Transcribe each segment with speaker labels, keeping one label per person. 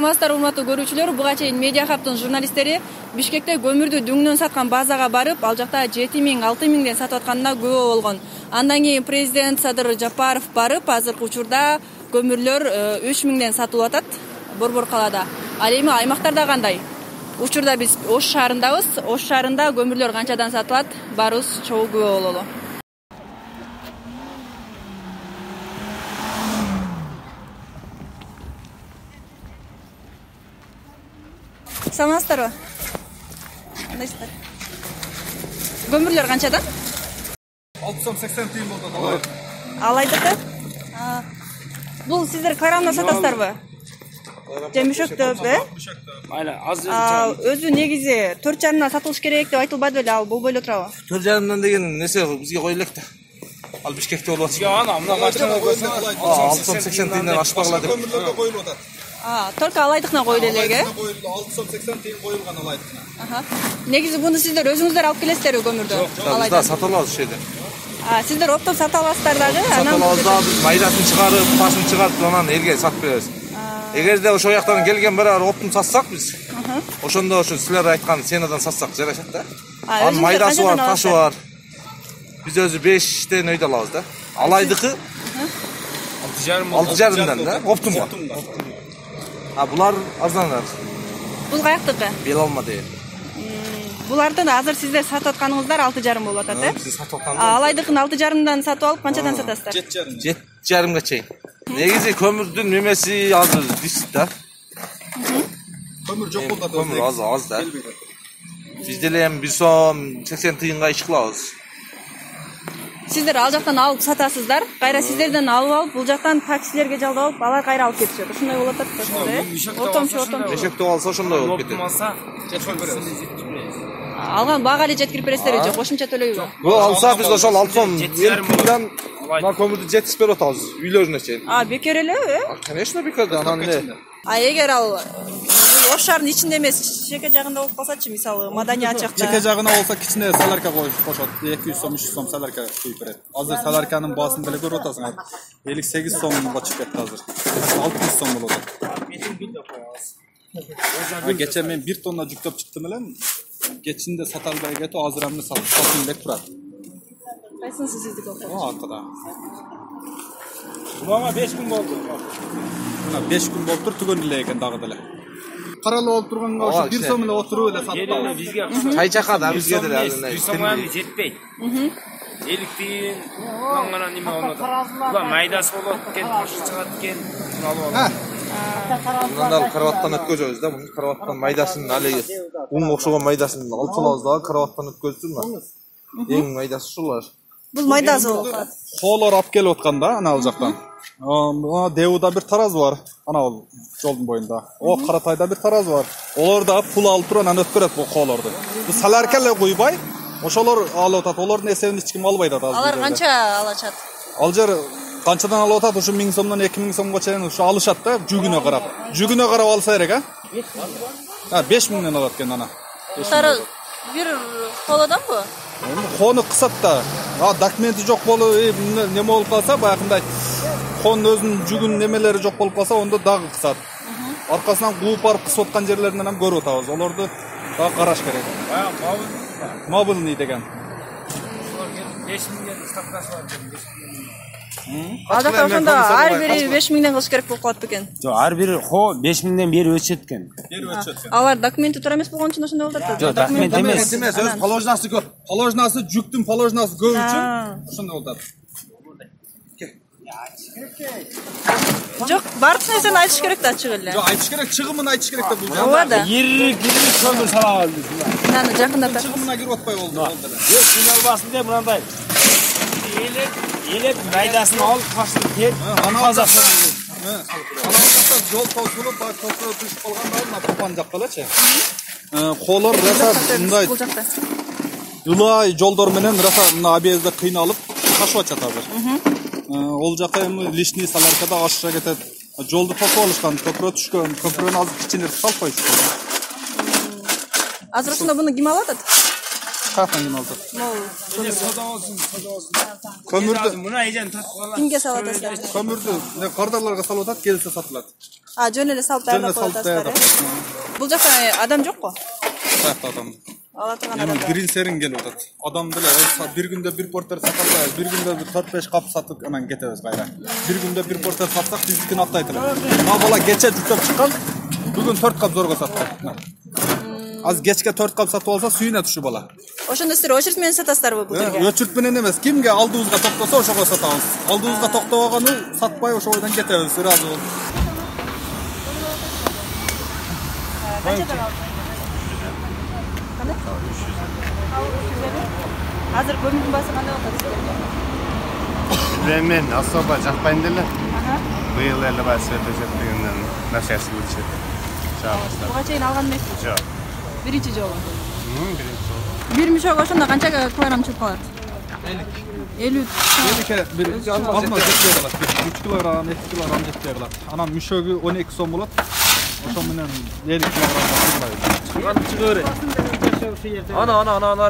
Speaker 1: Саламатсыздар, урматтуу көрүүчүлөр. Буга чейин Медиа Хабтын журналисттери Бишкекте көмүрдү дүңнөн саткан базага барып, ал жакта 7000-6000ден сатып атканына күбө болгон. Андан кийин президент Садыр Жапаров барып, азыркы учурда көмүрлөр 3000ден сатылып атат Борбор калаада. Ал эми аймактарда кандай? Учурда биз Ош шаарындабыз. Ош шаарында көмүрлөр канчадан сатылат? Барыбыз чогуу күбө бололу. Саламатсыздарбы? Кандайсыздар? Көмүрлөр канчадан?
Speaker 2: 680 тыйын болот.
Speaker 1: Алайдык. Бул сиздер кайрамда сатасыздарбы? Жемишөктөп,
Speaker 2: Айла, азыр
Speaker 1: өзү негизи 4,5 сатылыш керек деп айтылбады беле, ал болбой турабы?
Speaker 3: 4,5 деген нерсе бизге кой элек да. Ал Бишкекте болуп атат.
Speaker 2: ана мына машинага койсоң
Speaker 3: 680 тыйындан ашпагыла деп.
Speaker 2: көмүрлөргө коюлуп атат.
Speaker 1: Только алайдыкына коюлу элек,
Speaker 2: 680 тыйын коюлган алайдыкына.
Speaker 1: Негизи буну сиздер өзүңүздөр алып келесиздерби көмүрдү?
Speaker 3: Алайда сатып алабыз ушерде.
Speaker 1: Сиздер оптоп сатып аласыздар дагы,
Speaker 3: Сатып алабыз да, биз майдасын чыгарып, ташын чыгарып, анан элге сатып беребиз. Эгерде ошол жактан келген бирок оптун сатсак биз, ошондо ошо силер айткан ценадан сатсак жарашат да. Анын майдасы бар, ташы бар. Биз өзү 5тен өйдө алабыз да. Алайдыкы 6,5дан да, оптумга. Булар арзаныраак.
Speaker 1: Бул каяктыкы?
Speaker 3: Бел алма деген.
Speaker 1: Булардын азыр сиздер сатып атканыңыздар 6,5 болуп атат, э?
Speaker 3: Биз сатып атканбыз.
Speaker 1: Алайдыкын 6,5дан сатып алып, канчадан сатасыздар?
Speaker 3: 7,5 чейин. Негизи көмүрдүн немеси азыр дисит да.
Speaker 2: Көмүр жок болду да.
Speaker 3: Көмүр аз да. Биз деле эми 1 сом 80 тыйынга иш кылабыз.
Speaker 1: Сиздер ал жактан алып сатасыздар, кайра сиздерден алып, бул жактан таксилерге жалдап алып, алар кайра алып кетишет. Ошондой болуп атат да, ошондой.
Speaker 3: Мешекте алса ошондой болуп кетет.
Speaker 1: Алган багалы жеткирип бересиздерби же кошумча төлөйбү?
Speaker 3: Бул алса биз ошол 6 сом 50 тыйындан мына көмүрдү жеткизип берип атабыз үйлөрүнө чейин.
Speaker 1: Бекер элеби?
Speaker 3: Конечно бекер да, анан эле.
Speaker 1: Эгер ал Ош шаарынын ичинде эмес, чеке жагында болуп калсачы, мисалы, маданият жакта.
Speaker 2: Чеке жагына болсо кичине солярка кошот. 200 сом, 300 сом солярка куюп берет. Азыр солярканын баасын деле көрүп атасыңар. 58 сомго чыгып кетти азыр. 600 сом болот. Кече мен 1 тонна жүктөп чыктым элем. Кечинде сата албай кетип, азыр эмне сатып элек турат.
Speaker 1: Кайсынысы сиздики болот?
Speaker 2: Акыда. Мага 5 күн болду. Мына 5 күн болуптур, түгөн эле экен дагы деле. Каралы болуп турганга ошо 1 сом эле отуруп эле сатып алып.
Speaker 4: Бизге
Speaker 3: Чай чака да бизге деле.
Speaker 4: 1 сомга жетпейт. 50 тыйын гана неме болот. Була майдасы болот экен, ташы чыгат экен, алып алып.
Speaker 3: Мындан караваттан өткөзөбүз да, муну караваттан майдасын алеги ун окшогон майдасын алып салабыз да, караваттан өткөзүп мына. Эң майдасы ушулар.
Speaker 1: Бул майдасы болот.
Speaker 2: Хоолор алып келип аткан да, ана ал жактан. Деуда бир тараз бар, ана ал жолдун боюнда. Каратайда бир тараз бар. Олар да пул алып туруп анан өткөрөт бул хоолорду. Бул солярка эле куйбай, ошолор алып атат. Олордун эсебин эч ким албайт атат.
Speaker 1: Алар канча алачат?
Speaker 2: Ал жер канчадан алып атат? Ушу 1000 сомдон 2000 сомго чейин ушу алышат да, жүгүнө карап. Жүгүнө карап алса керек, 5000ден алат экен ана.
Speaker 1: Тараз бир холоданбы?
Speaker 2: Хону кысат да. Документи жок болуп, неме болуп калса, баягындай хон өзүнүн жүгүн немелери жок болуп калса, ондо дагы кысат. Аркасынан кууп барып кысып аткан жерлеринен ham көрүп атабыз. Олорду дагы караш керек. Мобильный деген.
Speaker 4: 5000ден ставкасы бар.
Speaker 1: Адакта ошондо ар бири 5000ден кылыш керек болуп калат бекен.
Speaker 4: Жок, ар бири 5000ден бери өчөт экен.
Speaker 1: Алар документи туура эмес болгон үчүн ошондой болуп атат.
Speaker 4: Жок, документ эмес.
Speaker 3: Өз положнасы көп.
Speaker 2: Положнасы жүктүн положнасы көп үчүн ошондой болуп атат.
Speaker 1: Жок, баардык нерсени айтыш керек да, ачык эле.
Speaker 2: Жок, айтыш керек, чыгымын айтыш керек да бул
Speaker 1: Ооба да.
Speaker 4: Ири көмүр сала алды.
Speaker 1: Мынаны жакындатат.
Speaker 2: чыгымына кирип атпай болду.
Speaker 4: Жок, синалбасын мындай. Элеп майдасын алып таштын теп, казакча.
Speaker 2: Анан жол тосулуп, тосулуп түшүп калганда мына топан жакта элечи. Хоолор раса мындай
Speaker 1: Бул жакта.
Speaker 2: Ылай жолдор менен раса мына объездде кыйналып ташып атат азыр. Ол жака эми лишний соляркада ашыша кетет. Жолду тосуп алышкан, көпүрө түшкөн, көпүрөнү азыр кичинерээк салып коюшкан.
Speaker 1: Азыр ушундо буну ким алып атат?
Speaker 2: Kafan kim aldı?
Speaker 1: Могу.
Speaker 4: Soda olsun.
Speaker 2: Kömürdü.
Speaker 4: Buna yiyeceksin tatlı falan.
Speaker 1: Kimge салып атасыздар?
Speaker 2: Kömürdü ne kardarlarga salып атат, келсе сатылат.
Speaker 1: Жөн эле салып
Speaker 2: Жөн эле
Speaker 1: даярдап коюп
Speaker 2: салып
Speaker 1: атасыздар.
Speaker 2: даярдап коет.
Speaker 1: Бул жакта адам жок го?
Speaker 2: Каякта адам?
Speaker 1: Ала турган
Speaker 2: Эми
Speaker 1: адам.
Speaker 2: грин серин келип атат. Адам деле bir günde bir porter satalбай, bir günde 4-5 kap satıp hemen getebиз кайра. Bir günde bir porter satsak bizdikini aktaytылы. Мына бала кече жүктөп чыккан, бүгүн 4 kap зорго сатты. Az kechga 4 kap satып алса сүйүнө түшүп бала.
Speaker 1: Ошондо сиздер очередь менен сатасыздарбы бул жерге?
Speaker 2: Өчүрт менен эмес, кимге алдыбызга токтосо ошого сатабыз. Алдыбызга токтобаганы сатпай ошо бойдон кетебиз, ыраазы болуп.
Speaker 1: Канчадан алдың? Азыр көмүрдүн баасы кандай болот сиздерге?
Speaker 5: Мен особо жакпайм деле. Быйыл эле баасы өтөшөт дегенден начарсы болчу.
Speaker 1: Буга чейин алган эмессиз?
Speaker 5: Жок.
Speaker 1: Биринчи жолу.
Speaker 5: Биринчи жолу.
Speaker 1: Бир мешок ошондо канча килограмм чыгып калат? 50.
Speaker 2: 50 bir alma жетпей калат. 3 килограмм, 2 килограмм жетпей калат. Анан мешөгү 12 сом болот. Ошо менен 50 килограмм чыгат.
Speaker 4: Çıkıyor. Ana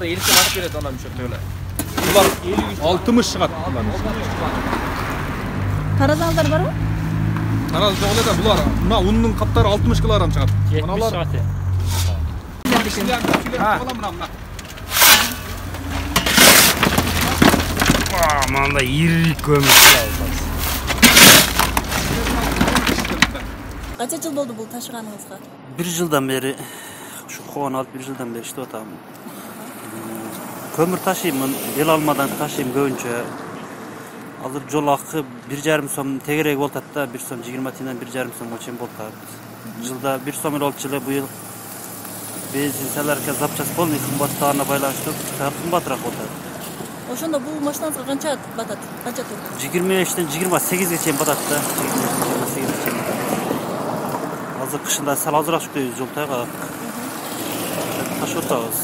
Speaker 4: elkin alıp beredi ana müşöktөгүлөр.
Speaker 2: Булар 60 чыгат.
Speaker 1: Таразаңдар барбы?
Speaker 2: Тараз жок эле да булар. Мына уннун каптары 60 килограмм чыгат. Мыналар
Speaker 5: Мында ири көмүр албайсыз.
Speaker 1: Канча жыл болду бул ташыганыңызга?
Speaker 6: 1 жылдан бери ушу коон алып 1 жылдан бери иштеп атам. Көмүр ташыймын, эл алмадан ташыйм көбүнчө. Азыр жол акы 1,5 сом тегерек болуп атат да, 1 сом 20 тиңден 1,5 сомго чейин болуп атат. Жылда 1 сом эле болчу эле, быйыл бензин саларка запчас полный кымбаттыгына байланыштуу кымбатыраак болуп атат.
Speaker 1: Ошондо бул машинаңызга канча батат? Канча тур?
Speaker 6: 25-тен 28ге чейин батат да. 28ге чейин батат. Азыр кышында сал азыраак жүктөйбүз, жол тайгак. Ташып атабыз.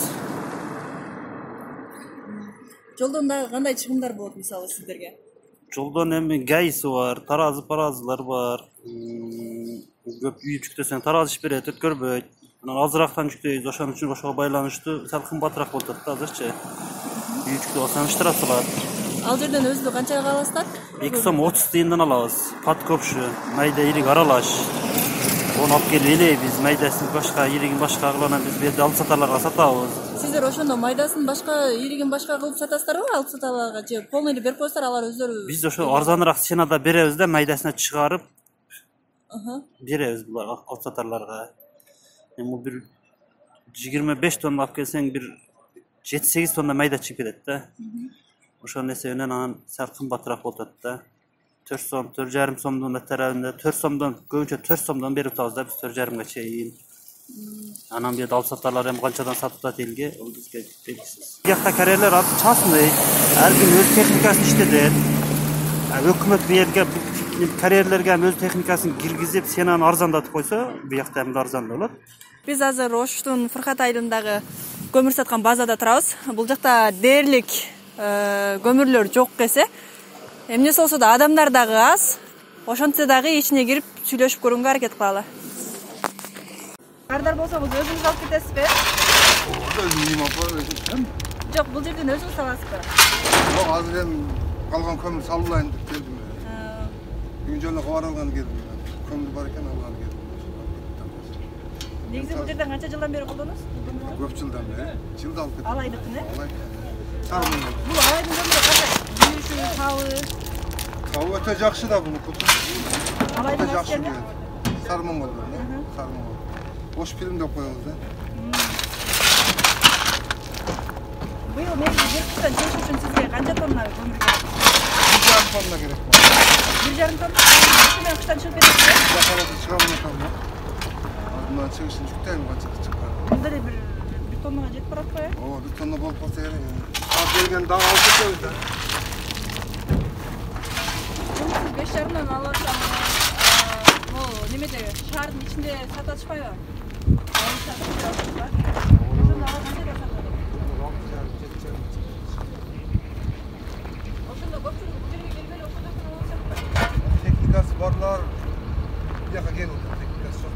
Speaker 1: Жолдон дагы кандай чыгымдар болот мисалы сиздерге?
Speaker 6: Жолдон эми гаиси бар, таразылар бар. Көп үй жүктөсөң тараз иш берет, өткөрбөйт. Анан азырактан жүктөйбүз, ошон үчүн ошого байланыштуу сал кымбатыраак болуп атат да азырчы. Үй жүктөп алсаң штраф салат.
Speaker 1: Ал жерден өзүнү канчага аласыздар?
Speaker 6: 2 сом 30 тыйындан алабыз. Пат көпшү, майда ирик аралаш. Onu алып келип элейбиз, майдасын башка, иригин башка кылып анан биз бу алып сатарларга сатабыз.
Speaker 1: Сиздер ошондо майдасын башка, иригин башка кылып сатасыздарбы алып сатарларга же полный эле берип коесуздар, алар өздөрү?
Speaker 6: Биз ошо арзаныраак ценада беребиз да, майдасына чыгарып беребиз буларга алып сатарларга. Эми бир 25 тонна алып келсең бир 7-8 тонна майда чыгып кетет да. Ошонун эсебинен анан сал кымбатыраак болуп атат да. 4 сом, 4,5 сомдон тарабында 4 сомдон, көбүнчө 4 сомдон берип атабыз да, биз 4,5 чейин. Анан бу алып сатарлар эми канчадан сатып атат элге, ол бизге белгисиз. Бuyakta карьерлер часындай, ар ким өз техникасын иштетет. Өкмөт бу жерге карьерлерге өз техникасын киргизип, сенаны арзандатып койсо, буякта эми арзан болот.
Speaker 1: Биз азыр Оштун Фыркат айылындагы көмүр саткан базада турабыз. Бул жакта дээрлик көмүрлөр жок эсе. Эмнеси болсо да адамдар дагы аз. Ошентсе дагы ичине кирип сүйлөшүп көрүүгө аракет кылалы. Кардар болсоңуз өзүңүз алып кетесизби?
Speaker 5: Өзүм алып.
Speaker 1: Жок, бул жерден өзүңүз аласызбы?
Speaker 5: Жок, азыр эми калган көмүр салуулайын деп келдим. Бүгүн жолу кабар алган келдим. Көмүр бар экен, алган келдим.
Speaker 1: Негизи бул жерден канча жылдан бери колдоносуз?
Speaker 5: Көп жылдан бери. Жылда алып кеттим.
Speaker 1: Алайдыкын,
Speaker 5: Алай. Сармын.
Speaker 1: Бул алайдын көмүрү кандай? Жүрүшү, табы.
Speaker 5: Табы өтө жакшы да буну.
Speaker 1: Алайдын жакшы.
Speaker 5: Сармын болду. Сармын. Бош фильм деп коебуз да.
Speaker 1: Быйыл негизи жергиликтен чечиш үчүн сизге канча тонна көмүр керек?
Speaker 5: 1,5 тонна керек.
Speaker 1: 1,5 тонна? Мен кыштан чыгып кетесизби?
Speaker 5: Жакараты чыгамын атамда. Мындан чыгышын жүктөйм канча чыккан.
Speaker 1: Мында эле 1 тоннага жетип баратпы?
Speaker 5: Ооба, 1 тонна болуп калса керек. Ал берген дагы алып кетебиз да.
Speaker 1: 5,5-дан алып атсам, немеде шаардын ичинде сатып атышпайбы? Ошондо көпчүлүк бул жерге келбей ошондо болсок.
Speaker 5: Техникасы барлар бияка келип отур, техникасы жок.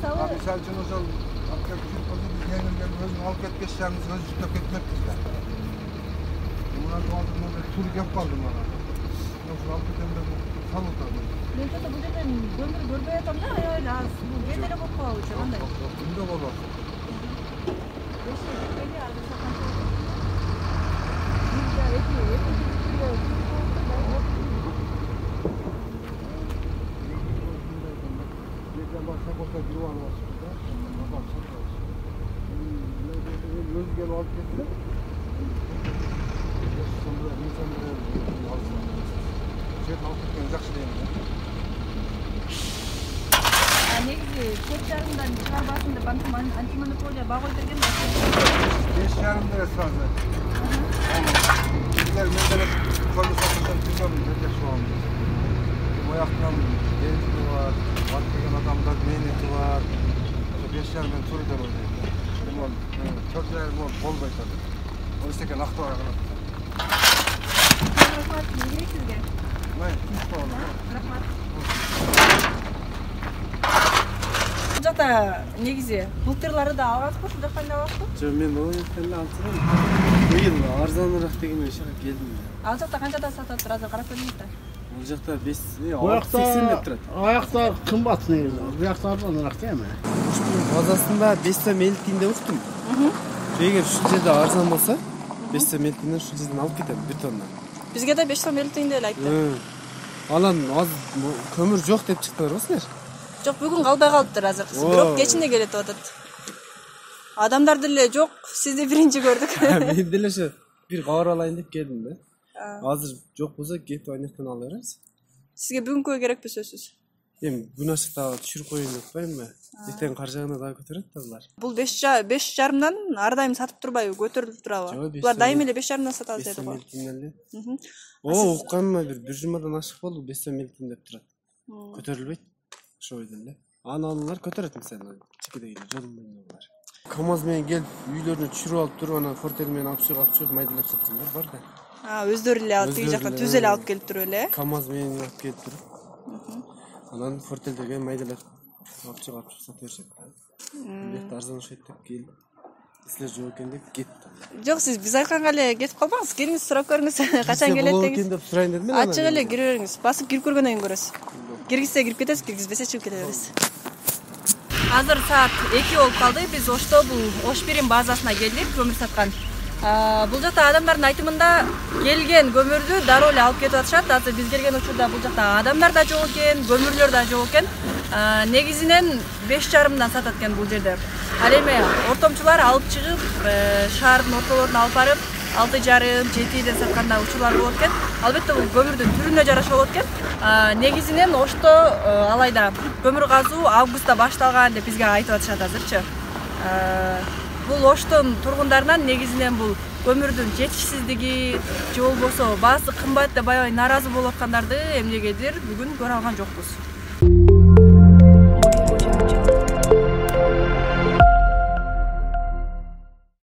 Speaker 5: Misal üçün ошол апкеп жүрүп биз жеңилген өзүн алып кеткеш жаныбыз өзү жүктөп кетмекпиз да. Мына алдымда бир тур кеп калды мага. Ошол алып кетем деп салып атам.
Speaker 1: Мен чоң бул жерден көмүр көрбөй атам да, аябай аз бул кет эле болуп калабы же кандай?
Speaker 5: Күндө болот.
Speaker 1: Негизи 4,5-дан чыгарбасын деп антимонополия бага берген да.
Speaker 5: 5,5 lira сразу. Bizler mesela kolu satıştan tüzüyorum dedi şu an. O yaktan denizli var, var degen adamlar mehneti var. 5,5 ben turu da var. Limon, çok güzel limon bol baytadı. O isteken aktı var.
Speaker 1: Rahmat, ne gerek sizge?
Speaker 5: Ne? Hiç pahalı.
Speaker 1: Rahmat. Бұл жақта негізі былтырлары да алғансыз ба, бұл жақтан да аласыз ба?
Speaker 7: Жоқ, мен ол жерден алсам, биыл арзанырақ деген жаққа келдім.
Speaker 1: Ал жақта қаншадан сатып тұр, азыр қарап көріңіз да.
Speaker 7: Ол жақта 80 деп тұрады.
Speaker 8: Аяқта қымбат негізі, бұл жақта арзанырақ değil mi?
Speaker 7: Базасында 550 теңге ұқтым. Егер şu жерде арзан болса, 550 теңгеден şu жерден алып кетемін, бір тонна.
Speaker 1: Бізге де 550 теңге эле айтты.
Speaker 7: Алан аз көмір жоқ деп шықтылар ғой сілер.
Speaker 1: Жоқ, бүгін қалбай қалыптыр азыр. Бирок кечинде келет деп атат. Адамдар деле жоқ, сизди биринчи көрдүк.
Speaker 7: Мен деле ошо бир кабар алайын деп келдим да. Азыр жоқ болса кетип айнектен ала беребиз.
Speaker 1: Сизге бүгүнкү керекпи сөзсүз.
Speaker 7: Эми күн ашыкта түшүрүп коеюн деп атпаймынбы? Эртең кар жагына дагы көтөрөт да булар.
Speaker 1: Бул 5,5-дан ар дайым сатып турбайбы, көтөрүлүп турабы? Булар дайым эле 5,5-дан сатабыз деди го.
Speaker 7: 5,5 теңге. О, укканыма бир жумадан ашык болду, 5,5 теңге деп турат. Көтөрүлбөйт. Ошо ойдон эле. Аналар көтөрөт мисалы, чекедеги жолдун боюнда булар. КамАЗ менен келип үйлөрүнө түшүрүп алып туруп, анан фортель менен алып чыгып майдалап саткандар бар да.
Speaker 1: Өздөрү эле алып тиги жактан түз эле алып келип туруп эле.
Speaker 7: КамАЗ менен алып келип туруп. Анан фортелдеге майдалап алып чыгып сатып беришет. Бияқта арзан ошойт деп келип, силер жок экен деп кетти.
Speaker 1: Жок, сиз биз айтканга эле кетип калбаңыз. Келиңиз сурап көрүңүз, качан келет деңиз.
Speaker 7: Болот деп сурайын дедим мен.
Speaker 1: Ачык эле кире бериңиз. Басып кирип көргөндөн кийин көрөсүз. Киргизсе кирип кетесиз, киргизбесе чыгып кете бересиз. Азыр саат 2 болуп калды. Биз Ошто бул Ошбирим базасына келдик, көмүр саткан. Бул жакта адамдардын айтымында келген көмүрдү дароо эле алып кетип атышат. Азыр биз келген учурда бул жакта адамдар да жок экен, көмүрлөр да жок экен. Негизинен 5,5-дан сатат экен бул жерде. Ал эми ортомчулар алып чыгып, шаардын ортолоруна алып барып, 6,5, 7ден сатканда учурлар болот экен. Албетте бул көмүрдүн түрүнө жараша болот экен. Негизинен Ошто алайда көмүр казуу августта башталган деп бизге айтып атышат азырчы. Бул Оштон тургундарынан негизинен бул көмүрдүн жетишсиздиги же болбосо баасы кымбат деп аябай нааразы болуп аткандарды эмнегедир бүгүн көрө алган жокпуз.